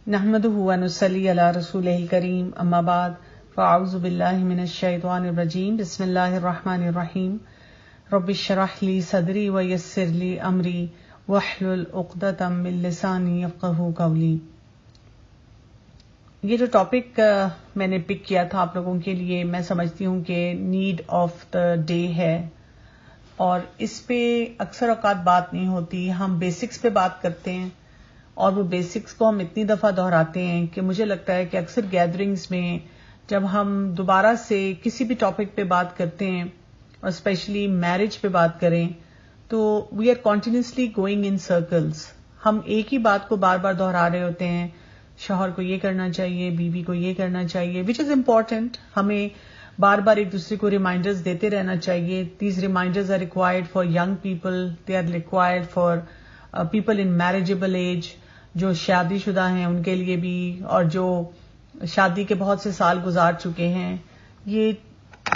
نحمده ونصلي على رسوله الكريم اما بعد فاعوذ بالله من الشيطان الرجيم بسم الله الرحمن الرحيم رب اشرح لي صدري ويسر لي امري واحلل عقدة من لساني يفقهوا قولي. یہ جو ٹاپک میں نے پک کیا تھا آپ لوگوں کے لیے، میں سمجھتی ہوں کہ نیڈ آف دا ڈے ہے، اور اس پہ اکثر اوقات بات نہیں ہوتی. ہم بیسکس پہ بات کرتے ہیں اور وہ بیسکس کو ہم اتنی دفعہ دہراتے ہیں کہ مجھے لگتا ہے کہ اکثر گیدرنگز میں جب ہم دوبارہ سے کسی بھی ٹاپک پہ بات کرتے ہیں اور اسپیشلی میرج پہ بات کریں تو we are continuously going in circles. ہم ایک ہی بات کو بار بار دہرا رہے ہوتے ہیں، شوہر کو یہ کرنا چاہیے، بیوی کو یہ کرنا چاہیے، وچ از امپورٹنٹ. ہمیں بار بار ایک دوسرے کو ریمائنڈرز دیتے رہنا چاہیے. These reminders are required for young people, they are required for people in marriageable age, جو شادی شدہ ہیں ان کے لیے بھی، اور جو شادی کے بہت سے سال گزار چکے ہیں. یہ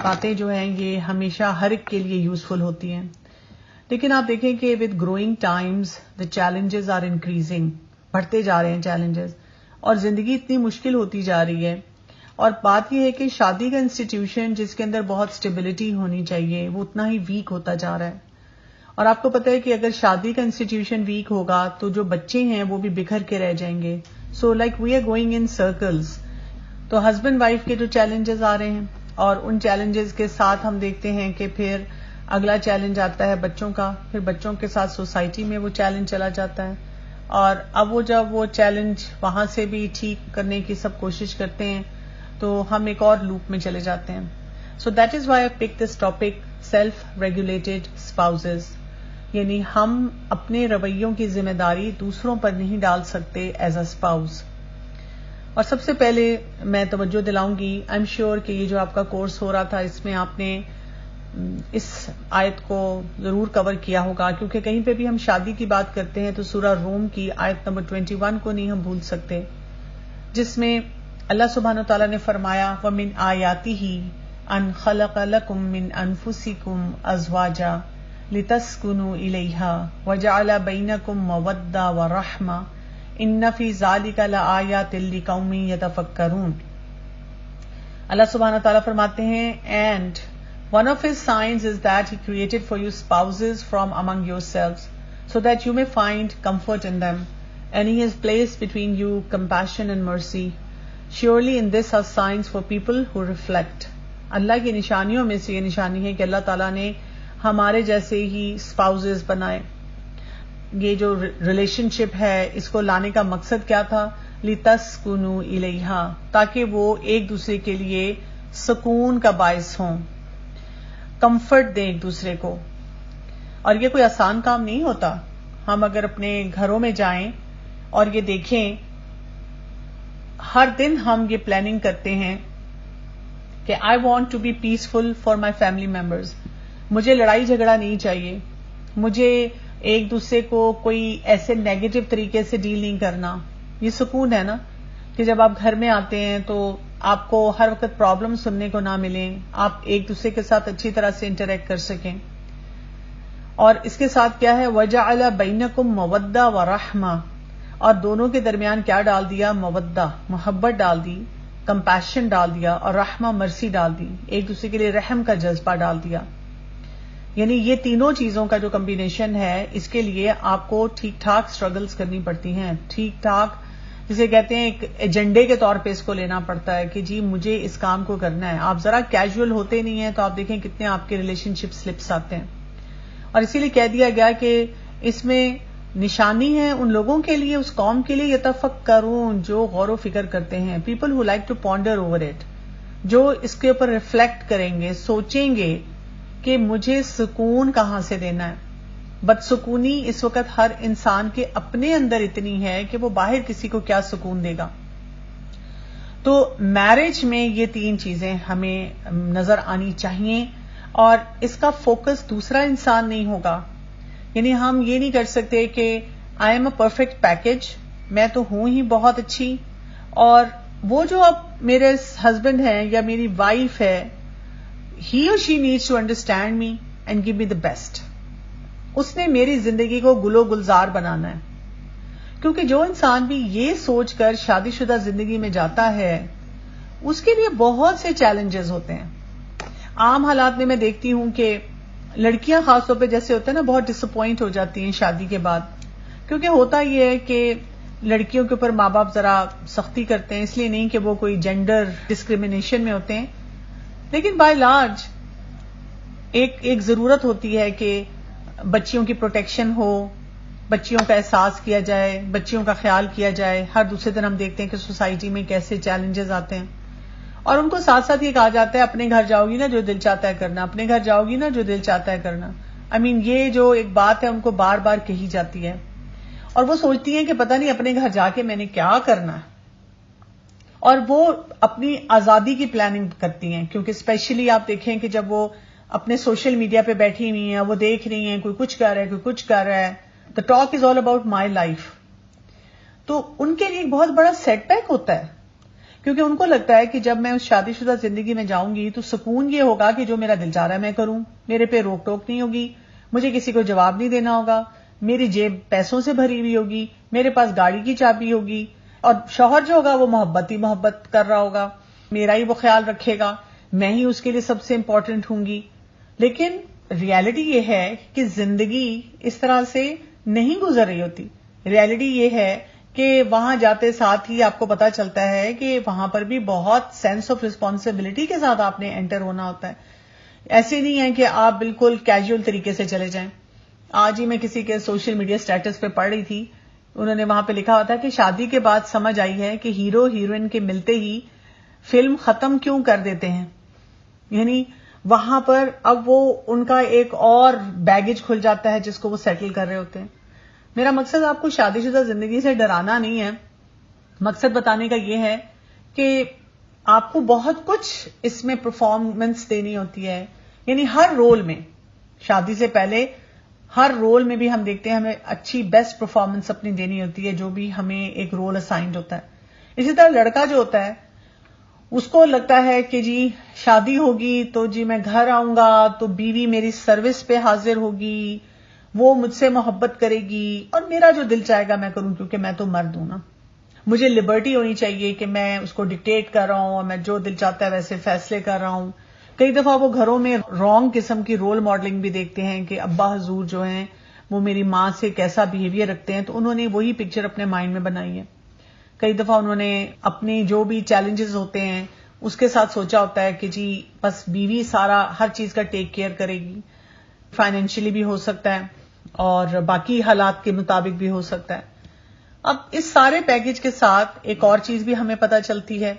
باتیں جو ہیں یہ ہمیشہ ہر ایک کے لیے یوزفل ہوتی ہیں. لیکن آپ دیکھیں کہ with growing times the challenges are increasing, بڑھتے جا رہے ہیں چیلنجز، اور زندگی اتنی مشکل ہوتی جا رہی ہے. اور بات یہ ہے کہ شادی کا انسٹیٹیوشن جس کے اندر بہت اسٹیبلٹی ہونی چاہیے وہ اتنا ہی ویک ہوتا جا رہا ہے. اور آپ کو پتہ ہے کہ اگر شادی کا انسٹیٹیوشن ویک ہوگا تو جو بچے ہیں وہ بھی بکھر کے رہ جائیں گے. So like we are going in circles. تو ہسبینڈ وائف کے جو چیلنجز آ رہے ہیں، اور ان چیلنجز کے ساتھ ہم دیکھتے ہیں کہ پھر اگلا چیلنج آتا ہے بچوں کا، پھر بچوں کے ساتھ سوسائٹی میں وہ چیلنج چلا جاتا ہے، اور اب جب وہ چیلنج وہاں سے بھی ٹھیک کرنے کی سب کوشش کرتے ہیں تو ہم ایک اور لوپ میں چلے جاتے ہیں. So that is why I pick this topic, self regulated spouses. یعنی ہم اپنے رویوں کی ذمہ داری دوسروں پر نہیں ڈال سکتے ایز اے اسپاؤز. اور سب سے پہلے میں توجہ دلاؤں گی، آئی ایم شیور کہ یہ جو آپ کا کورس ہو رہا تھا اس میں آپ نے اس آیت کو ضرور کور کیا ہوگا، کیونکہ کہیں پہ بھی ہم شادی کی بات کرتے ہیں تو سورہ روم کی آیت نمبر 21 کو نہیں ہم بھول سکتے، جس میں اللہ سبحانہ وتعالیٰ نے فرمایا وَمِنْ آیَاتِهِ أَنْ خَلَقَ لَكُم مِّنْ أَنفُسِكُمْ أَزْوَاجًا لِتَسْكُنُوا إِلَيْهَا وَجَعَلَ بَيْنَكُم مَّوَدَّةً وَرَحْمَةً إِنَّ فِي ذَلِكَ لَآيَاتٍ لِقَوْمٍ يَتَفَكَّرُونَ. اللہ سبحانہ تعالیٰ فرماتے ہیں and one of his signs is that he created for you spouses from among yourselves so that you may find comfort in them, and he has placed between you compassion and mercy. Surely in this are signs for people who reflect. اللہ کی نشانیوں میں سے یہ نشانی ہے کہ اللہ تعالیٰ نے ہمارے جیسے ہی اسپاؤزز بنائے. یہ جو ریلیشن شپ ہے اس کو لانے کا مقصد کیا تھا؟ لِتَسْكُنُوا إِلَيْهَا، تاکہ وہ ایک دوسرے کے لیے سکون کا باعث ہوں، کمفرٹ دیں ایک دوسرے کو. اور یہ کوئی آسان کام نہیں ہوتا. ہم اگر اپنے گھروں میں جائیں اور یہ دیکھیں، ہر دن ہم یہ پلاننگ کرتے ہیں کہ I want to be peaceful for my family members. مجھے لڑائی جھگڑا نہیں چاہیے، مجھے ایک دوسرے کو کوئی ایسے نیگیٹو طریقے سے ڈیل نہیں کرنا. یہ سکون ہے نا کہ جب آپ گھر میں آتے ہیں تو آپ کو ہر وقت پرابلم سننے کو نہ ملیں، آپ ایک دوسرے کے ساتھ اچھی طرح سے انٹریکٹ کر سکیں. اور اس کے ساتھ کیا ہے؟ وَجَعَلَ بَيْنَكُم مَّوَدَّةً وَرَحْمَةً، اور دونوں کے درمیان کیا ڈال دیا؟ مودہ، محبت ڈال دی، کمپیشن ڈال دیا، اور رحمہ، مرسی ڈال دی، ایک دوسرے کے لیے رحم کا جذبہ ڈال دیا. یعنی یہ تینوں چیزوں کا جو کمبینیشن ہے اس کے لیے آپ کو ٹھیک ٹھاک سٹرگلز کرنی پڑتی ہیں، ٹھیک ٹھاک جسے کہتے ہیں ایک ایجنڈے کے طور پہ اس کو لینا پڑتا ہے کہ جی مجھے اس کام کو کرنا ہے. آپ ذرا کیجول ہوتے نہیں ہیں تو آپ دیکھیں کتنے آپ کے ریلیشن شپ سلپس آتے ہیں. اور اسی لیے کہہ دیا گیا کہ اس میں نشانی ہے ان لوگوں کے لیے، اس قوم کے لیے یتفکرون، جو غور و فکر کرتے ہیں، people who like to ponder over it, جو اس کے اوپر ریفلیکٹ کریں گے، سوچیں گے کہ مجھے سکون کہاں سے دینا ہے. بدسکونی اس وقت ہر انسان کے اپنے اندر اتنی ہے کہ وہ باہر کسی کو کیا سکون دے گا. تو میرج میں یہ تین چیزیں ہمیں نظر آنی چاہیے، اور اس کا فوکس دوسرا انسان نہیں ہوگا. یعنی ہم یہ نہیں کر سکتے کہ I am a perfect package, میں تو ہوں ہی بہت اچھی، اور وہ جو اب میرے ہسبینڈ ہیں یا میری وائف ہے، he or she needs to understand me and give me the best. اس نے میری زندگی کو گل و گلزار بنانا ہے. کیونکہ جو انسان بھی یہ سوچ کر شادی شدہ زندگی میں جاتا ہے اس کے لیے بہت سے چیلنجز ہوتے ہیں. عام حالات میں دیکھتی ہوں کہ لڑکیاں خاص طور پہ جیسے ہوتے ہیں نا بہت ڈس اپوائنٹ ہو جاتی ہیں شادی کے بعد, کیونکہ ہوتا یہ ہے کہ لڑکیوں کے اوپر ماں باپ ذرا سختی کرتے ہیں, اس لیے نہیں کہ وہ کوئی جینڈر ڈسکریمنیشن میں ہوتے ہیں, لیکن بائی لارج ایک ضرورت ہوتی ہے کہ بچیوں کی پروٹیکشن ہو, بچیوں کا احساس کیا جائے, بچیوں کا خیال کیا جائے. ہر دوسرے دن ہم دیکھتے ہیں کہ سوسائٹی میں کیسے چیلنجز آتے ہیں, اور ان کو ساتھ ساتھ یہ کہا جاتا ہے اپنے گھر جاؤ گی نا جو دل چاہتا ہے کرنا, اپنے گھر جاؤ گی نا جو دل چاہتا ہے کرنا. یہ جو ایک بات ہے ان کو بار بار کہی جاتی ہے, اور وہ سوچتی ہیں کہ پتہ نہیں اپنے گھر جا کے میں نے کیا کرنا ہے, اور وہ اپنی آزادی کی پلاننگ کرتی ہیں. کیونکہ اسپیشلی آپ دیکھیں کہ جب وہ اپنے سوشل میڈیا پہ بیٹھی ہوئی ہیں, وہ دیکھ رہی ہیں کوئی کچھ کر رہا ہے, کوئی کچھ کر رہا ہے, the talk is all about my life. تو ان کے لیے ایک بہت بڑا سیٹ بیک ہوتا ہے, کیونکہ ان کو لگتا ہے کہ جب میں اس شادی شدہ زندگی میں جاؤں گی تو سکون یہ ہوگا کہ جو میرا دل چاہ رہا ہے میں کروں, میرے پہ روک ٹوک نہیں ہوگی, مجھے کسی کو جواب نہیں دینا ہوگا, میری جیب پیسوں سے بھری ہوئی ہوگی, میرے پاس گاڑی کی چابی ہوگی, اور شوہر جو ہوگا وہ محبت کر رہا ہوگا, میرا ہی وہ خیال رکھے گا, میں ہی اس کے لیے سب سے امپورٹنٹ ہوں گی. لیکن ریالٹی یہ ہے کہ زندگی اس طرح سے نہیں گزر رہی ہوتی. ریالٹی یہ ہے کہ وہاں جاتے ساتھ ہی آپ کو پتا چلتا ہے کہ وہاں پر بھی بہت سینس آف ریسپانسبلٹی کے ساتھ آپ نے انٹر ہونا ہوتا ہے. ایسے نہیں ہے کہ آپ بالکل کیجول طریقے سے چلے جائیں. آج ہی میں کسی کے سوشل میڈیا سٹیٹس پہ پڑھ رہی تھی, انہوں نے وہاں پہ لکھا ہوتا ہے کہ شادی کے بعد سمجھ آئی ہے کہ ہیرو ہیروئن کے ملتے ہی فلم ختم کیوں کر دیتے ہیں. یعنی وہاں پر اب وہ ان کا ایک اور بیگیج کھل جاتا ہے جس کو وہ سیٹل کر رہے ہوتے ہیں. میرا مقصد آپ کو شادی شدہ زندگی سے ڈرانا نہیں ہے, مقصد بتانے کا یہ ہے کہ آپ کو بہت کچھ اس میں پرفارمنس دینی ہوتی ہے. یعنی ہر رول میں, شادی سے پہلے ہر رول میں بھی ہم دیکھتے ہیں ہمیں اچھی بیسٹ پرفارمنس اپنی دینی ہوتی ہے, جو بھی ہمیں ایک رول اسائنڈ ہوتا ہے. اسی طرح لڑکا جو ہوتا ہے اس کو لگتا ہے کہ جی شادی ہوگی تو جی میں گھر آؤں گا تو بیوی میری سروس پہ حاضر ہوگی, وہ مجھ سے محبت کرے گی, اور میرا جو دل چاہے گا میں کروں, کیونکہ میں تو مرد ہوں نا. مجھے لبرٹی ہونی چاہیے کہ میں اس کو ڈکٹیٹ کر رہا ہوں اور میں جو دل چاہتا ہے ویسے فیصلے کر رہا ہوں. کئی دفعہ وہ گھروں میں رانگ قسم کی رول ماڈلنگ بھی دیکھتے ہیں کہ ابا حضور جو ہیں وہ میری ماں سے کیسا بیہیویئر رکھتے ہیں, تو انہوں نے وہی پکچر اپنے مائنڈ میں بنائی ہے. کئی دفعہ انہوں نے اپنی جو بھی چیلنجز ہوتے ہیں اس کے ساتھ سوچا ہوتا ہے کہ جی بس بیوی سارا ہر چیز کا ٹیک کیئر کرے گی, فائنینشلی بھی ہو سکتا ہے اور باقی حالات کے مطابق بھی ہو سکتا ہے. اب اس سارے پیکج کے ساتھ ایک اور چیز بھی ہمیں پتہ چلتی ہے.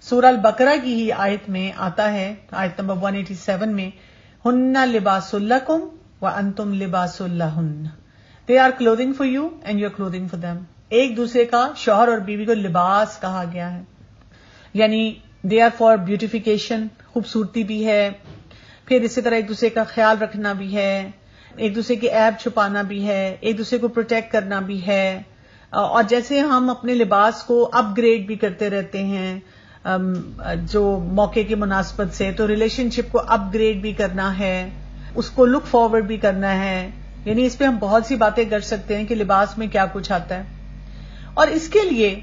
سورہ البقرہ کی ہی آیت میں آتا ہے, آیت نمبر 187 میں, ہن لباس لکم وانتم لباس لہن, they are clothing for you and you are clothing for them. ایک دوسرے کا, شوہر اور بیوی کو لباس کہا گیا ہے, یعنی دے آر فار بیوٹیفیکیشن, خوبصورتی بھی ہے, پھر اسی طرح ایک دوسرے کا خیال رکھنا بھی ہے, ایک دوسرے کی عیب چھپانا بھی ہے, ایک دوسرے کو پروٹیکٹ کرنا بھی ہے. اور جیسے ہم اپنے لباس کو اپ گریڈ بھی کرتے رہتے ہیں جو موقع کی مناسبت سے, تو ریلیشن شپ کو اپ گریڈ بھی کرنا ہے, اس کو لک فارورڈ بھی کرنا ہے. یعنی اس پہ ہم بہت سی باتیں کر سکتے ہیں کہ لباس میں کیا کچھ آتا ہے. اور اس کے لیے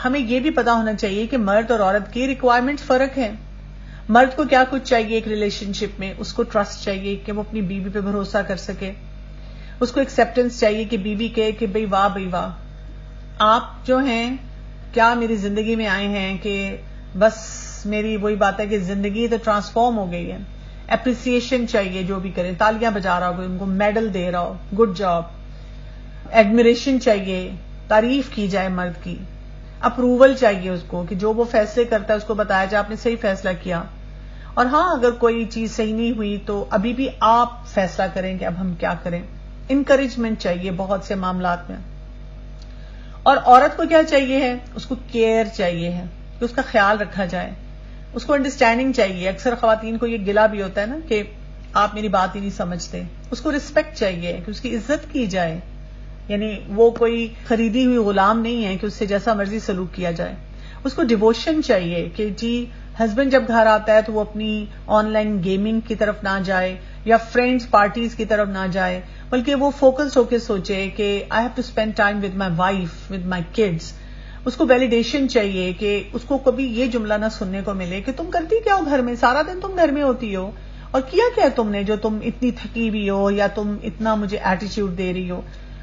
ہمیں یہ بھی پتا ہونا چاہیے کہ مرد اور عورت کی ریکوائرمنٹ فرق ہے. مرد کو کیا کچھ چاہیے ایک ریلیشن شپ میں, اس کو ٹرسٹ چاہیے کہ وہ اپنی بیوی پہ بھروسہ کر سکے, اس کو ایکسیپٹنس چاہیے کہ بیوی کہے کہ بھئی واہ بھئی واہ, آپ جو ہیں کیا میری زندگی میں آئے ہیں کہ بس میری وہی بات ہے کہ زندگی تو ٹرانسفارم ہو گئی ہے. اپریسیشن چاہیے, جو بھی کریں, تالیاں بجا رہا ہو, ان کو میڈل دے رہا ہو, گڈ جاب. ایڈمیریشن چاہیے, تعریف کی جائے مرد کی. اپروول چاہیے اس کو کہ جو وہ فیصلے کرتا ہے اس کو بتایا جائے آپ نے صحیح فیصلہ کیا, اور ہاں اگر کوئی چیز صحیح نہیں ہوئی تو ابھی بھی آپ فیصلہ کریں کہ اب ہم کیا کریں. انکریجمنٹ چاہیے بہت سے معاملات میں. اور عورت کو کیا چاہیے ہے, اس کو کیئر چاہیے ہے کہ اس کا خیال رکھا جائے, اس کو انڈرسٹینڈنگ چاہیے. اکثر خواتین کو یہ گلہ بھی ہوتا ہے نا کہ آپ میری بات ہی نہیں سمجھتے. اس کو رسپیکٹ چاہیے کہ اس کی عزت کی جائے, یعنی وہ کوئی خریدی ہوئی غلام نہیں ہے کہ اس سے جیسا مرضی سلوک کیا جائے. اس کو ڈیووشن چاہیے کہ جی ہسبینڈ جب گھر آتا ہے تو وہ اپنی آن لائن گیمنگ کی طرف نہ جائے, یا فرینڈز پارٹیز کی طرف نہ جائے، بلکہ وہ فوکس ہو کے سوچے کہ I have to spend time with my wife, with my kids. اس کو ویلیڈیشن چاہیے کہ اس کو کبھی یہ جملہ نہ سننے کو ملے کہ تم کرتی کیا ہو گھر میں، سارا دن تم گھر میں ہوتی ہو اور کیا کیا تم نے جو تم اتنی تھکی ہوئی ہو یا تم اتنا مجھے ایٹیٹیوڈ دے رہی ہو.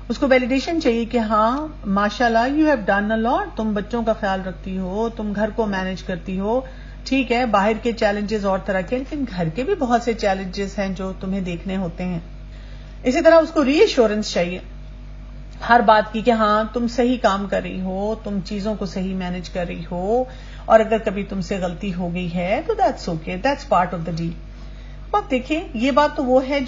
اس کو ویلیڈیشن چاہیے کہ ہاں ماشاءاللہ یو ہیو ڈن اے لاٹ، تم بچوں کا خیال رکھتی ہو، تم گھر کو مینج کرتی ہو. ٹھیک ہے باہر کے چیلنجز اور طرح کے، لیکن گھر کے بھی بہت سے چیلنجز ہیں جو تمہیں دیکھنے ہوتے ہیں. اسی طرح اس کو ری ایشورنس چاہیے ہر بات کی کہ ہاں تم صحیح کام کر رہی ہو، تم چیزوں کو صحیح مینج کر رہی ہو، اور اگر کبھی تم سے غلطی ہو گئی ہے تو that's okay, that's part of the deal. اب دیکھیں یہ بات تو وہ ہے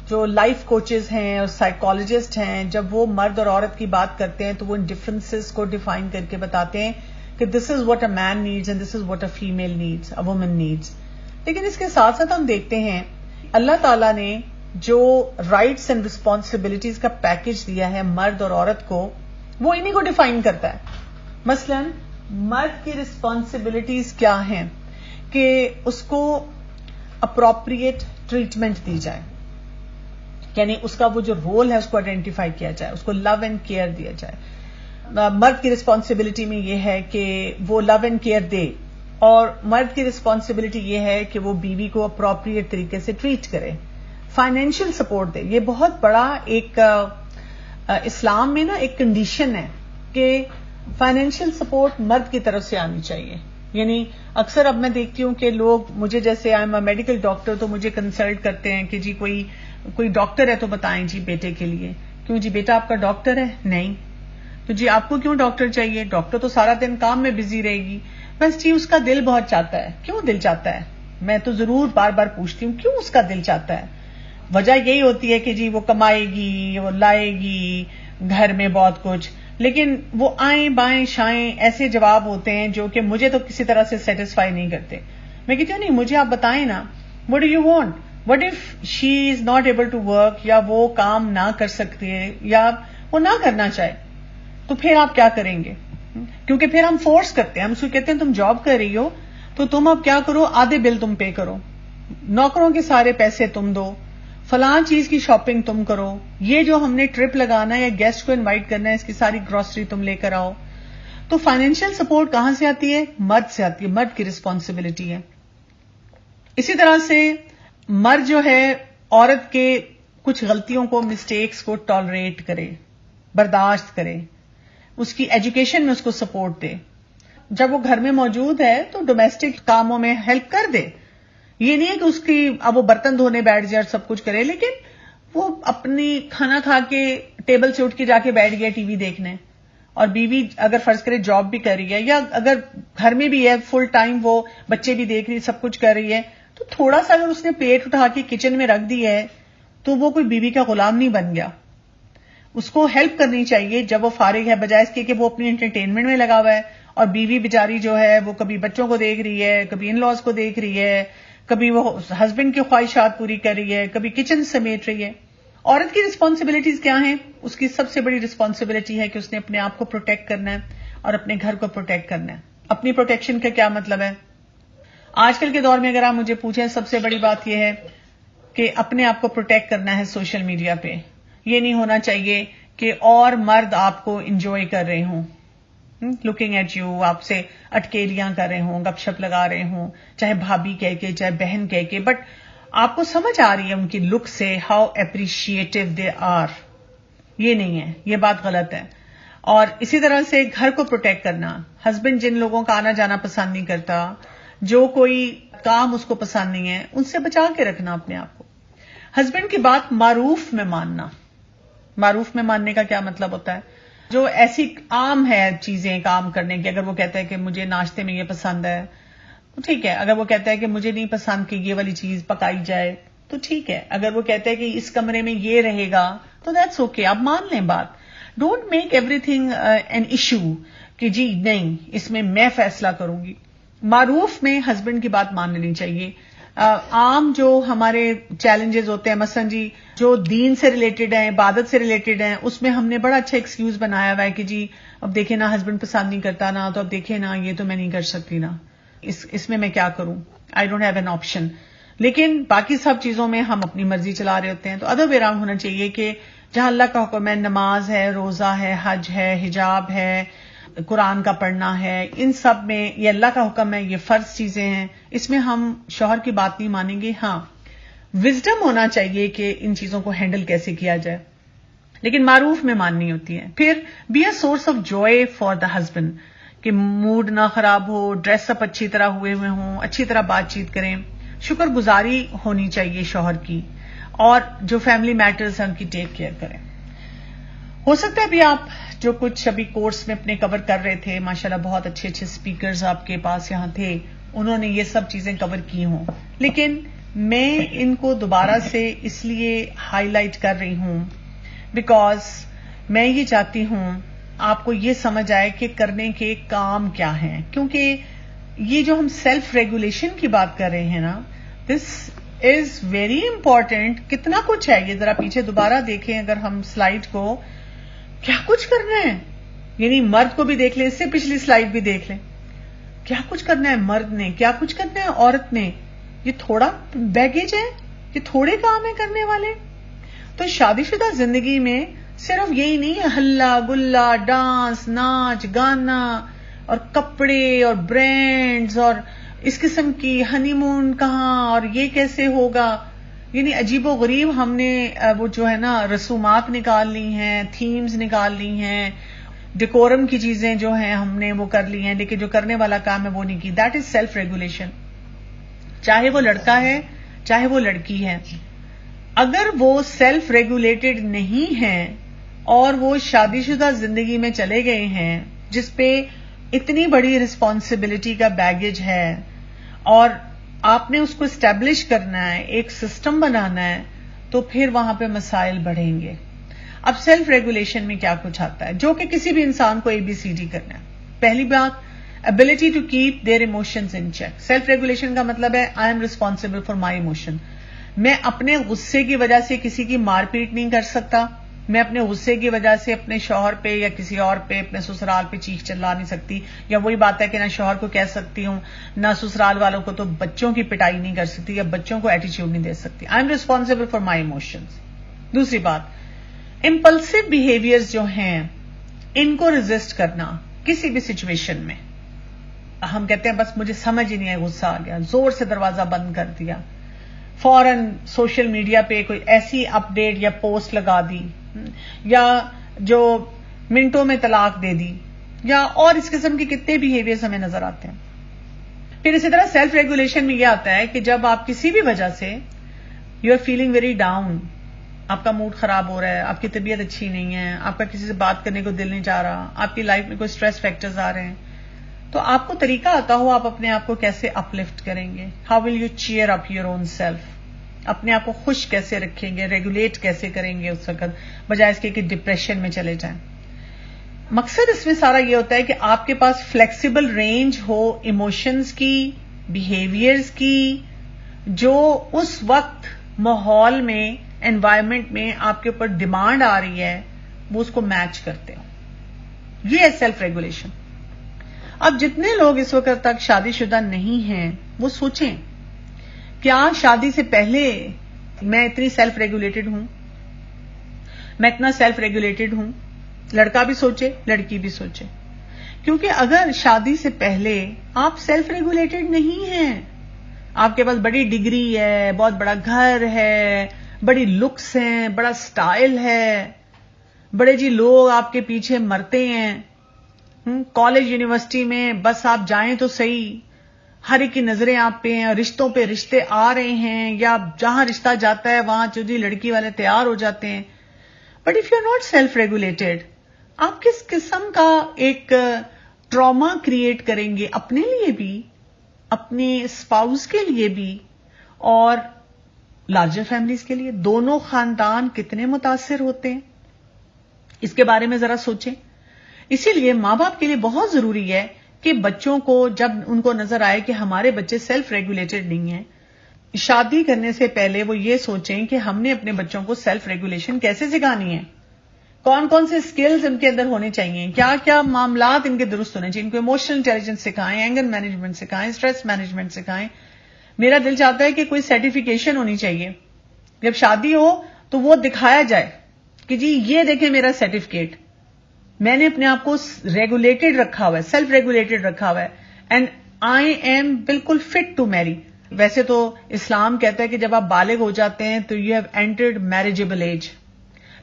جو لائف کوچز ہیں اور سائیکالوجسٹ ہیں، جب وہ مرد اور عورت کی بات کرتے ہیں تو وہ ان ڈفرنسز کو ڈیفائن کر کے بتاتے ہیں کہ this is what a man needs and this is what a female needs, a woman needs. لیکن اس کے ساتھ ساتھ ہم دیکھتے ہیں اللہ تعالیٰ نے جو رائٹس اینڈ رسپانسبلٹیز کا پیکج دیا ہے مرد اور عورت کو، وہ انہی کو ڈیفائن کرتا ہے. مثلا مرد کی رسپانسبلٹیز کیا ہیں کہ اس کو اپروپریٹ ٹریٹمنٹ دی جائے، یعنی اس کا وہ جو رول ہے اس کو آئیڈینٹیفائی کیا جائے، اس کو لو اینڈ کیئر دیا جائے. مرد کی رسپانسبلٹی میں یہ ہے کہ وہ لو اینڈ کیئر دے، اور مرد کی رسپانسبلٹی یہ ہے کہ وہ بیوی کو اپروپریٹ طریقے سے ٹریٹ کرے، فائنینشیل سپورٹ دے. یہ بہت بڑا ایک اسلام میں نا ایک کنڈیشن ہے کہ فائنینشیل سپورٹ مرد کی طرف سے آنی چاہیے. یعنی اکثر اب میں دیکھتی ہوں کہ لوگ مجھے، جیسے I am a medical doctor, تو مجھے کنسلٹ کرتے ہیں کہ جی کوئی ڈاکٹر ہے تو بتائیں جی بیٹے کے لیے. کیوں جی بیٹا آپ کا ڈاکٹر ہے؟ نہیں. تو جی آپ کو کیوں ڈاکٹر چاہیے؟ ڈاکٹر تو سارا دن کام میں بزی رہے گی. بس جی اس کا دل بہت چاہتا ہے. کیوں دل چاہتا ہے؟ میں تو ضرور بار بار پوچھتی ہوں کیوں اس کا دل چاہتا ہے. وجہ یہی ہوتی ہے کہ جی وہ کمائے گی، وہ لائے گی گھر میں بہت کچھ، لیکن وہ آئیں بائیں شائیں ایسے جواب ہوتے ہیں جو کہ مجھے تو کسی طرح سے سیٹسفائی نہیں کرتے. میں کہتی ہوں نہیں، مجھے آپ بتائیں نا what do you want. What if she is not able to work, یا وہ کام نہ کر سکتی ہے یا وہ نہ کرنا چاہے، تو پھر آپ کیا کریں گے؟ کیونکہ پھر ہم فورس کرتے ہیں، ہم اس کو کہتے ہیں تم جاب کر رہی ہو تو تم اب کیا کرو، آدھے بل تم پے کرو، نوکروں کے سارے پیسے تم دو، فلاں چیز کی شاپنگ تم کرو، یہ جو ہم نے ٹرپ لگانا ہے یا گیسٹ کو انوائٹ کرنا ہے اس کی ساری گروسری تم لے کر آؤ. تو فائنینشیل سپورٹ کہاں سے آتی ہے؟ مرد سے آتی ہے، مرد کی رسپانسبلٹی ہے. اسی طرح سے مرد جو ہے عورت کے کچھ غلطیوں کو، مسٹیکس کو ٹالریٹ کرے، برداشت کرے، اس کی ایجوکیشن میں اس کو سپورٹ دے. جب وہ گھر میں موجود ہے تو ڈومیسٹک کاموں میں ہیلپ کر دے. یہ نہیں ہے کہ اس کی اب وہ برتن دھونے بیٹھ جائے اور سب کچھ کرے، لیکن وہ اپنی کھانا کھا کے ٹیبل سے اٹھ کے جا کے بیٹھ گیا ٹی وی دیکھنے، اور بیوی اگر فرض کرے جاب بھی کر رہی ہے یا اگر گھر میں بھی ہے فل ٹائم وہ بچے بھی دیکھ رہی ہے، سب کچھ کر رہی ہے، تو تھوڑا سا اگر اس نے پلیٹ اٹھا کے کچن میں رکھ دی ہے تو وہ کوئی بیوی کا غلام نہیں بن گیا. اس کو ہیلپ کرنی چاہیے جب وہ فارغ ہے، بجائے اس کے کہ وہ اپنی انٹرٹینمنٹ میں لگا ہوا ہے، اور بیوی بیچاری جو ہے وہ کبھی بچوں کو دیکھ رہی ہے، کبھی ان لاز کو دیکھ رہی ہے، کبھی وہ ہسبینڈ کی خواہشات پوری کر رہی ہے، کبھی کچن سمیٹ رہی ہے. عورت کی رسپانسبلٹیز کیا ہیں؟ اس کی سب سے بڑی رسپانسبلٹی ہے کہ اس نے اپنے آپ کو پروٹیکٹ کرنا ہے اور اپنے گھر کو پروٹیکٹ کرنا ہے. اپنی پروٹیکشن کا کیا مطلب ہے؟ آج کل کے دور میں اگر آپ مجھے پوچھیں، سب سے بڑی بات یہ ہے کہ اپنے آپ کو پروٹیکٹ کرنا ہے سوشل میڈیا پہ. یہ نہیں ہونا چاہیے کہ اور مرد آپ کو انجوائے کر رہے ہوں، لکنگ ایٹ یو، آپ سے اٹکیلیاں کر رہے ہوں، گپ شپ لگا رہے ہوں، چاہے بھابھی کہہ کے چاہے بہن کہہ کے، بٹ آپ کو سمجھ آ رہی ہے ان کی لک سے ہاؤ اپریشیٹو دے آر. یہ نہیں ہے، یہ بات غلط ہے. اور اسی طرح سے گھر کو پروٹیکٹ کرنا. ہسبینڈ جن لوگوں کا آنا جانا پسند نہیں کرتا، جو کوئی کام اس کو پسند نہیں ہے، ان سے بچا کے رکھنا اپنے آپ کو. ہسبینڈ کی بات معروف میں ماننا. معروف میں ماننے کا کیا مطلب ہوتا ہے؟ جو ایسی عام ہے چیزیں کام کرنے کی، اگر وہ کہتا ہے کہ مجھے ناشتے میں یہ پسند ہے تو ٹھیک ہے. اگر وہ کہتا ہے کہ مجھے نہیں پسند کہ یہ والی چیز پکائی جائے تو ٹھیک ہے. اگر وہ کہتا ہے کہ اس کمرے میں یہ رہے گا تو دیٹس اوکے، آپ مان لیں بات. Don't make every thing an issue کہ جی نہیں اس میں میں فیصلہ کروں گی. معروف میں ہسبینڈ کی بات مان لینی چاہیے. عام جو ہمارے چیلنجز ہوتے ہیں، مثلا جی جو دین سے ریلیٹڈ ہیں، عبادت سے ریلیٹڈ ہیں، اس میں ہم نے بڑا اچھا ایکسکیوز بنایا ہوا ہے کہ جی اب دیکھیں نا ہسبینڈ پسند نہیں کرتا نا، تو اب دیکھیں نا یہ تو میں نہیں کر سکتی نا، اس میں کیا کروں، I don't have an option. لیکن باقی سب چیزوں میں ہم اپنی مرضی چلا رہے ہوتے ہیں. تو ادر وے اراؤنڈ ہونا چاہیے کہ جہاں اللہ کا حکم ہے، نماز ہے، روزہ ہے، حج ہے، حجاب ہے، قرآن کا پڑھنا ہے، ان سب میں یہ اللہ کا حکم ہے، یہ فرض چیزیں ہیں، اس میں ہم شوہر کی بات نہیں مانیں گے. ہاں وزڈم ہونا چاہیے کہ ان چیزوں کو ہینڈل کیسے کیا جائے، لیکن معروف میں ماننی ہوتی ہے. پھر be a source of joy for the husband, کہ موڈ نہ خراب ہو، ڈریس اپ اچھی طرح ہوئے ہوں، اچھی طرح بات چیت کریں، شکر گزاری ہونی چاہیے شوہر کی، اور جو فیملی میٹرز ہیں ان کی ٹیک کیئر کریں. ہو سکتا ہے ابھی آپ جو کچھ ابھی کورس میں اپنے کور کر رہے تھے، ماشاءاللہ بہت اچھے اچھے اسپیکرز آپ کے پاس یہاں تھے، انہوں نے یہ سب چیزیں کور کی ہوں، لیکن میں ان کو دوبارہ سے اس لیے ہائی لائٹ کر رہی ہوں بیکاز میں یہ چاہتی ہوں آپ کو یہ سمجھ آئے کہ کرنے کے کام کیا ہیں. کیونکہ یہ جو ہم سیلف ریگولیشن کی بات کر رہے ہیں نا، دس از ویری امپورٹنٹ. کتنا کچھ ہے یہ، ذرا پیچھے دوبارہ دیکھیں اگر ہم سلائیڈ کو، کیا کچھ کرنا ہے. یعنی مرد کو بھی دیکھ لیں، اس سے پچھلی سلائیڈ بھی دیکھ لیں، کیا کچھ کرنا ہے مرد نے، کیا کچھ کرنا ہے عورت نے. یہ تھوڑا بیگیج ہے، یہ تھوڑے کام ہیں کرنے والے. تو شادی شدہ زندگی میں صرف یہی نہیں ہے ہلا گلا، ڈانس، ناچ گانا اور کپڑے اور برانڈز اور اس قسم کی ہنی مون کہاں اور یہ کیسے ہوگا. یعنی عجیب و غریب ہم نے وہ جو ہے نا رسومات نکال لی ہیں، تھیمز نکال لی ہیں، ڈیکورم کی چیزیں جو ہیں ہم نے وہ کر لی ہیں، لیکن جو کرنے والا کام ہے وہ نہیں کی. That is self regulation. چاہے وہ لڑکا ہے چاہے وہ لڑکی ہے، اگر وہ سیلف ریگولیٹڈ نہیں ہے اور وہ شادی شدہ زندگی میں چلے گئے ہیں جس پہ اتنی بڑی رسپانسبلٹی کا بیگیج ہے اور آپ نے اس کو اسٹیبلش کرنا ہے، ایک سسٹم بنانا ہے، تو پھر وہاں پہ مسائل بڑھیں گے. اب سیلف ریگولیشن میں کیا کچھ آتا ہے جو کہ کسی بھی انسان کو ABCD کرنا ہے. پہلی بات، ability to keep their emotions in check. Self regulation کا مطلب ہے I am responsible for my emotion. میں اپنے غصے کی وجہ سے کسی کی مار پیٹ نہیں کر سکتا، میں اپنے غصے کی وجہ سے اپنے شوہر پہ یا کسی اور پہ، اپنے سسرال پہ چیخ چلا نہیں سکتی. یا وہی بات ہے کہ نہ شوہر کو کہہ سکتی ہوں، نہ سسرال والوں کو تو بچوں کی پٹائی نہیں کر سکتی یا بچوں کو ایٹیٹیوڈ نہیں دے سکتی. I am responsible for my emotions. دوسری بات، امپلسو بیہیویئرز جو ہیں ان کو ریزسٹ کرنا کسی بھی سچویشن میں. ہم کہتے ہیں بس مجھے سمجھ ہی نہیں آیا، غصہ آ گیا، زور سے دروازہ بند کر دیا، فوراً سوشل میڈیا پہ کوئی ایسی اپ ڈیٹ یا پوسٹ لگا دی، یا جو منٹوں میں طلاق دے دی، یا اور اس قسم کے کتنے بیہیویئرز ہمیں نظر آتے ہیں. پھر اسی طرح سیلف ریگولیشن میں یہ آتا ہے کہ جب آپ کسی بھی وجہ سے you are feeling very down, آپ کا موڈ خراب ہو رہا ہے، آپ کی طبیعت اچھی نہیں ہے، آپ کا کسی سے بات کرنے کو دل نہیں چاہ رہا، آپ کی لائف میں کوئی اسٹریس فیکٹرز آ رہے ہیں، تو آپ کو طریقہ آتا ہو آپ اپنے آپ کو کیسے اپ لفٹ کریں گے. How will you chair up your own self. اپنے آپ کو خوش کیسے رکھیں گے، ریگولیٹ کیسے کریں گے اس وقت، بجائے اس کے کہ ڈپریشن میں چلے جائیں. مقصد اس میں سارا یہ ہوتا ہے کہ آپ کے پاس فلیکسیبل رینج ہو ایموشنز کی، بیہیویئرز کی، جو اس وقت ماحول میں، انوائرمنٹ میں آپ کے اوپر ڈیمانڈ آ رہی ہے وہ اس کو میچ کرتے ہو. یہ ہے سیلف ریگولیشن. اب جتنے لوگ اس وقت تک شادی شدہ نہیں ہیں وہ سوچیں، کیا شادی سے پہلے میں اتنی سیلف ریگولیٹڈ ہوں، میں اتنا سیلف ریگولیٹڈ ہوں. لڑکا بھی سوچے، لڑکی بھی سوچے. کیونکہ اگر شادی سے پہلے آپ سیلف ریگولیٹڈ نہیں ہیں، آپ کے پاس بڑی ڈگری ہے، بہت بڑا گھر ہے، بڑی لکس ہیں، بڑا سٹائل ہے، بڑے جی لوگ آپ کے پیچھے مرتے ہیں، کالج یونیورسٹی میں بس آپ جائیں تو صحیح، ہر ایک کی نظریں آپ پہ ہیں، رشتوں پہ رشتے آ رہے ہیں، یا جہاں رشتہ جاتا ہے وہاں جو جی لڑکی والے تیار ہو جاتے ہیں. But if you are not self regulated, آپ کس قسم کا ایک ٹراما کریٹ کریں گے اپنے لیے بھی، اپنے اسپاؤس کے لیے بھی، اور لارجر فیملیز کے لیے. دونوں خاندان کتنے متاثر ہوتے ہیں، اس کے بارے میں ذرا سوچیں. اسی لیے ماں باپ کے لیے بہت ضروری ہے کہ بچوں کو جب ان کو نظر آئے کہ ہمارے بچے سیلف ریگولیٹڈ نہیں ہیں، شادی کرنے سے پہلے وہ یہ سوچیں کہ ہم نے اپنے بچوں کو سیلف ریگولیشن کیسے سکھانی ہے، کون کون سے سکلز ان کے اندر ہونے چاہیے، کیا کیا معاملات ان کے درست ہونے چاہیے. ان کو ایموشنل انٹیلیجنس سکھائیں، اینگر مینجمنٹ سکھائیں، اسٹریس مینجمنٹ سکھائیں، میرا دل چاہتا ہے کہ کوئی سرٹیفکیشن ہونی چاہیے، جب شادی ہو تو وہ دکھایا جائے کہ جی یہ دیکھیں میرا سرٹیفکیٹ، میں نے اپنے آپ کو ریگولیٹڈ رکھا ہوا ہے، سیلف ریگولیٹڈ رکھا ہوا ہے، اینڈ آئی ایم بالکل فٹ ٹو میری. ویسے تو اسلام کہتا ہے کہ جب آپ بالغ ہو جاتے ہیں تو یو ہیو انٹرڈ میریجیبل ایج،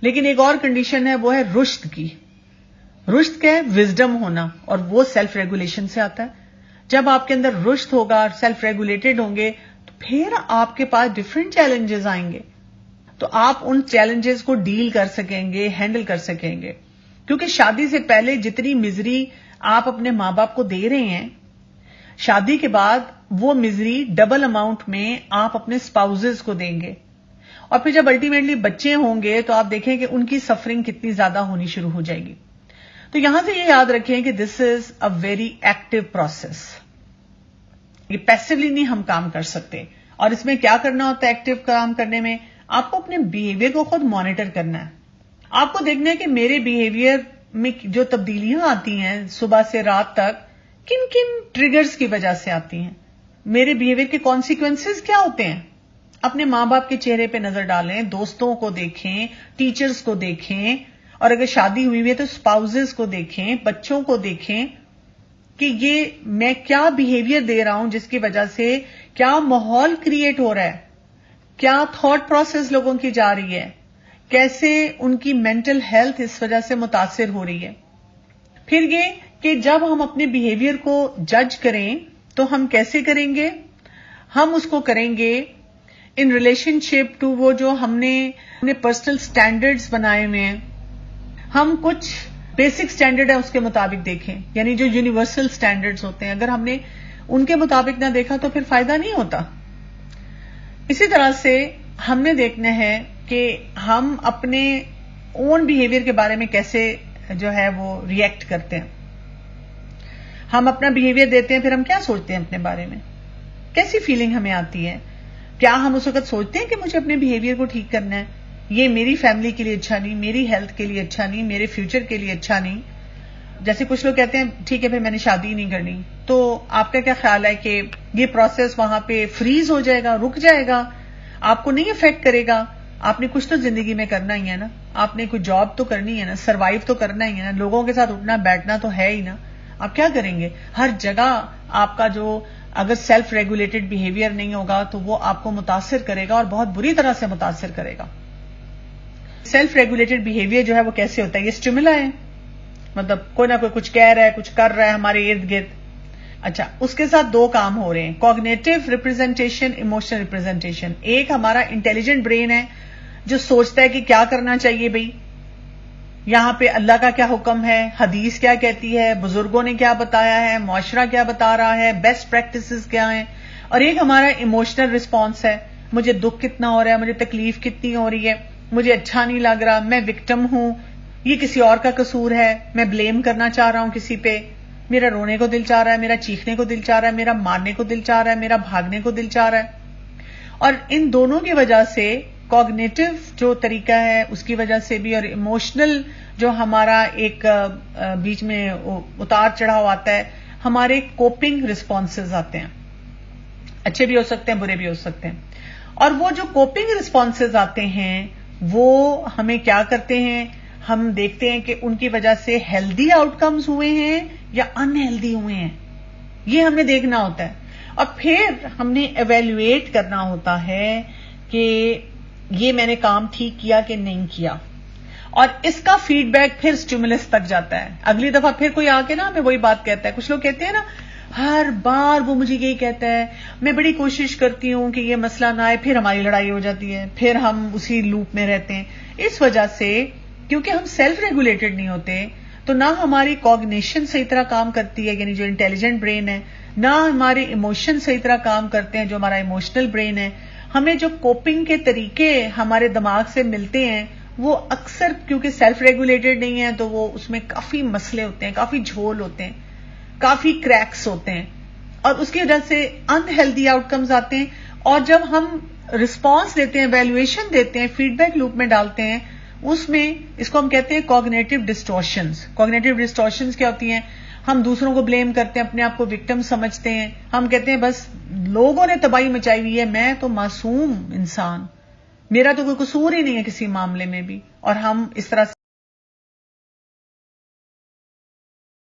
لیکن ایک اور کنڈیشن ہے، وہ ہے رشد کی. رشد کیا ہے؟ وزڈم ہونا، اور وہ سیلف ریگولیشن سے آتا ہے. جب آپ کے اندر رشد ہوگا، سیلف ریگولیٹڈ ہوں گے، تو پھر آپ کے پاس ڈفرینٹ چیلنجز آئیں گے، تو آپ ان چیلنجز کو ڈیل کر سکیں گے، ہینڈل کر سکیں گے. کیونکہ شادی سے پہلے جتنی مزری آپ اپنے ماں باپ کو دے رہے ہیں، شادی کے بعد وہ مزری ڈبل اماؤنٹ میں آپ اپنے اسپاؤزز کو دیں گے. اور پھر جب الٹیمیٹلی بچے ہوں گے تو آپ دیکھیں کہ ان کی سفرنگ کتنی زیادہ ہونی شروع ہو جائے گی. تو یہاں سے یہ یاد رکھیں کہ this is a very active process. یہ پیسولی نہیں ہم کام کر سکتے. اور اس میں کیا کرنا ہوتا ہے ایکٹیو کام کرنے میں؟ آپ کو اپنے بیہیویئر کو خود مانیٹر کرنا ہے. آپ کو دیکھنا ہے کہ میرے بیہیویئر میں جو تبدیلیاں آتی ہیں صبح سے رات تک، کن کن ٹریگرز کی وجہ سے آتی ہیں، میرے بیہیویئر کے کانسیکوینسز کیا ہوتے ہیں. اپنے ماں باپ کے چہرے پہ نظر ڈالیں، دوستوں کو دیکھیں، ٹیچرز کو دیکھیں، اور اگر شادی ہوئی ہے تو اسپاؤزز کو دیکھیں، بچوں کو دیکھیں کہ یہ میں کیا بیہیویئر دے رہا ہوں جس کی وجہ سے کیا ماحول کریٹ ہو رہا ہے، کیا تھاٹ پروسیس لوگوں کی جا رہی ہے، کیسے ان کی مینٹل ہیلتھ اس وجہ سے متاثر ہو رہی ہے. پھر یہ کہ جب ہم اپنے بیہیویئر کو جج کریں تو ہم کیسے کریں گے؟ ہم اس کو کریں گے ان ریلیشن شپ ٹو وہ جو ہم نے اپنے پرسنل سٹینڈرڈز بنائے ہوئے ہیں. ہم کچھ بیسک سٹینڈرڈ ہے اس کے مطابق دیکھیں، یعنی جو یونیورسل سٹینڈرڈز ہوتے ہیں، اگر ہم نے ان کے مطابق نہ دیکھا تو پھر فائدہ نہیں ہوتا. اسی طرح سے ہم نے دیکھنا ہے کہ ہم اپنے اون بیہیویئر کے بارے میں کیسے جو ہے وہ ریئیکٹ کرتے ہیں. ہم اپنا بیہیویئر دیتے ہیں، پھر ہم کیا سوچتے ہیں اپنے بارے میں، کیسی فیلنگ ہمیں آتی ہے. کیا ہم اس وقت سوچتے ہیں کہ مجھے اپنے بیہیویئر کو ٹھیک کرنا ہے، یہ میری فیملی کے لیے اچھا نہیں، میری ہیلتھ کے لیے اچھا نہیں، میرے فیوچر کے لیے اچھا نہیں. جیسے کچھ لوگ کہتے ہیں ٹھیک ہے پھر میں نے شادی نہیں کرنی، تو آپ کا کیا خیال ہے کہ یہ پروسیس وہاں پہ فریز ہو جائے گا، رک جائے گا، آپ کو نہیں افیکٹ کرے گا؟ آپ نے کچھ تو زندگی میں کرنا ہی ہے نا، آپ نے کوئی جاب تو کرنی ہے نا، سروائیو تو کرنا ہی ہے نا، لوگوں کے ساتھ اٹھنا بیٹھنا تو ہے ہی نا. آپ کیا کریں گے؟ ہر جگہ آپ کا جو اگر سیلف ریگولیٹڈ بیہیویئر نہیں ہوگا تو وہ آپ کو متاثر کرے گا، اور بہت بری طرح سے متاثر کرے گا. سیلف ریگولیٹڈ بیہیویئر جو ہے وہ کیسے ہوتا ہے؟ یہ اسٹیمولا ہے، مطلب کوئی نہ کوئی کچھ کہہ رہا ہے، کچھ کر رہا ہے ہمارے ارد گرد. اچھا، اس کے ساتھ دو کام ہو رہے ہیں، کوگنیٹو ریپرزینٹیشن، ایموشنل ریپرزینٹیشن. ایک ہمارا انٹیلیجنٹ برین ہے جو سوچتا ہے کہ کیا کرنا چاہیے بھئی، یہاں پہ اللہ کا کیا حکم ہے، حدیث کیا کہتی ہے، بزرگوں نے کیا بتایا ہے، معاشرہ کیا بتا رہا ہے، بیسٹ پریکٹسز کیا ہیں. اور ایک ہمارا ایموشنل رسپانس ہے، مجھے دکھ کتنا ہو رہا ہے، مجھے تکلیف کتنی ہو رہی ہے، مجھے اچھا نہیں لگ رہا، میں وکٹم ہوں، یہ کسی اور کا قصور ہے، میں بلیم کرنا چاہ رہا ہوں کسی پہ، میرا رونے کو دل چاہ رہا ہے، میرا چیخنے کو دل چاہ رہا ہے، میرا مارنے کو دل چاہ رہا ہے، میرا بھاگنے کو دل چاہ رہا ہے. اور ان دونوں کی وجہ سے کوگنیٹو جو طریقہ ہے اس کی وجہ سے بھی، اور ایموشنل جو ہمارا ایک بیچ میں اتار چڑھاؤ آتا ہے، ہمارے کوپنگ رسپانسز آتے ہیں، اچھے بھی ہو سکتے ہیں، برے بھی ہو سکتے ہیں. اور وہ جو کوپنگ رسپانسز آتے ہیں وہ ہمیں کیا کرتے ہیں؟ ہم دیکھتے ہیں کہ ان کی وجہ سے ہیلدی آؤٹ کمز ہوئے ہیں یا ان ہیلدی ہوئے ہیں، یہ ہمیں دیکھنا ہوتا ہے. اور پھر ہم نے ایویلویٹ کرنا ہوتا ہے کہ یہ میں نے کام ٹھیک کیا کہ نہیں کیا. اور اس کا فیڈ بیک پھر اسٹیمولس تک جاتا ہے. اگلی دفعہ پھر کوئی آ کے نا ہمیں وہی بات کہتا ہے. کچھ لوگ کہتے ہیں نا ہر بار وہ مجھے یہی کہتا ہے، میں بڑی کوشش کرتی ہوں کہ یہ مسئلہ نہ آئے، پھر ہماری لڑائی ہو جاتی ہے، پھر ہم اسی لوپ میں رہتے ہیں. اس وجہ سے کیونکہ ہم سیلف ریگولیٹڈ نہیں ہوتے تو نہ ہماری کوگنیشن صحیح طرح کام کرتی ہے، یعنی جو انٹیلیجنٹ برین ہے، نہ ہمارے ایموشن صحیح طرح کام کرتے ہیں، جو ہمارا ایموشنل برین ہے. ہمیں جو کوپنگ کے طریقے ہمارے دماغ سے ملتے ہیں وہ اکثر کیونکہ سیلف ریگولیٹڈ نہیں ہے تو وہ اس میں کافی مسئلے ہوتے ہیں، کافی جھول ہوتے ہیں، کافی کریکس ہوتے ہیں، اور اس کی وجہ سے ان ہیلدی آؤٹ کمز آتے ہیں. اور جب ہم رسپانس دیتے ہیں، ویلیویشن دیتے ہیں، فیڈ بیک لوپ میں ڈالتے ہیں، اس میں اس کو ہم کہتے ہیں کوگنیٹو ڈسٹورشنز. کوگنیٹو ڈسٹورشنز کیا ہوتی ہیں؟ ہم دوسروں کو بلیم کرتے ہیں، اپنے آپ کو وکٹم سمجھتے ہیں، ہم کہتے ہیں بس لوگوں نے تباہی مچائی ہوئی ہے، میں تو معصوم انسان، میرا تو کوئی قصور ہی نہیں ہے کسی معاملے میں بھی، اور ہم اس طرح